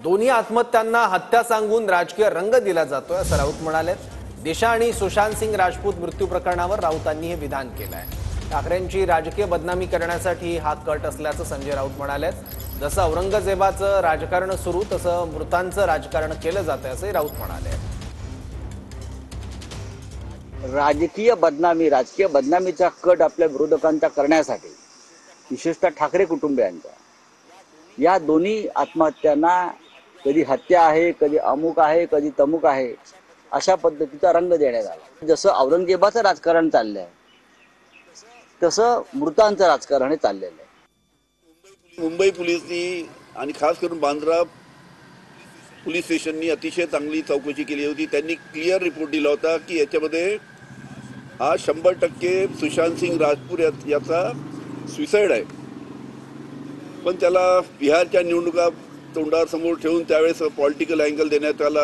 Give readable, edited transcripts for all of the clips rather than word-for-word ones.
दोन्ही आत्महत्यांना हत्या सांगून राजकीय रंग दिला जातोय असं राऊत म्हणाले। दिशा आणि सुशांत सिंग राजपूत मृत्यू प्रकरणावर राऊतांनी हे विधान केलं आहे। ठाकरेंची राजकीय बदनामी करण्यासाठी हा कट असल्याचं संजय राऊत म्हणाले। जसं औरंगजेबाचं राजकारण सुरू तसं मृतांचं राजकारण केलं जातंय असंही राऊत म्हणाले। राजकीय बदनामीचा कट आपल्या विरोधकांचा करण्यासाठी विशेषतः ठाकरे कुटुंबियांचा या दोन्ही आत्महत्यांना कधी हत्या आहे, कधी अमुक आहे, कधी तमुक आहे, अशा पद्धतीचा रंग देण्यात आला। जसं औरंगजेबाचं राजकारण चाललंय तसं मृतांचं राजकारण हे चाललेलं आहे। मुंबई पोलिसांनी आणि खास करून बांद्रा पोलीस स्टेशननी अतिशय चांगली चौकशी केली होती। त्यांनी क्लिअर रिपोर्ट दिला होता की याच्यामध्ये हा 100% सुशांत सिंग राजपूत याचा सुसाईड आहे। पण त्याला बिहारच्या निवडणुका तोंडासमोर ठेवून त्यावेळेस पॉलिटिकल अँगल देण्यात आला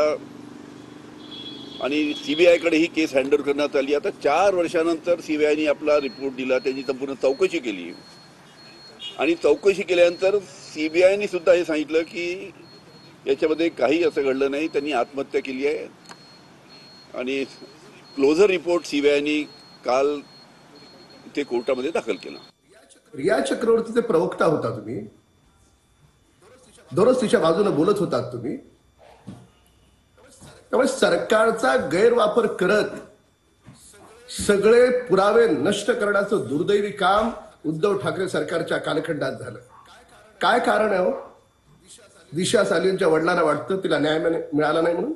आणि सीबीआयकडे ही केस हँडओव्हर करण्यात आली। आता 4 वर्षानंतर सीबीआयने आपला रिपोर्ट दिला, त्यांनी संपूर्ण चौकशी केली आणि चौकशी केल्यानंतर सीबीआयने सुद्धा हे सांगितलं की याच्यामध्ये काही असं घडलं नाही, त्यांनी आत्महत्या केली आहे आणि क्लोजर रिपोर्ट सीबीआयने काल ते कोर्टामध्ये दाखल केला। रिया चक्रवर्तीचे प्रवक्ता होता तुम्ही, दररोज तिच्या बाजूने बोलत होतात तुम्ही, त्यामुळे सरकारचा गैरवापर करत सगळे पुरावे नष्ट करण्याचं दुर्दैवी काम उद्धव ठाकरे सरकारच्या कालखंडात झालं। काय कारण आहे हो? दिशा सालींच्या वडिलांना वाटतं तिला न्याय मिळाला नाही म्हणून।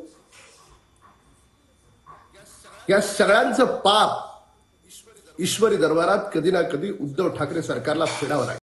या सगळ्यांचं पाप ईश्वरी दरबारात कधी ना कधी उद्धव ठाकरे सरकारला फेडावं लागेल।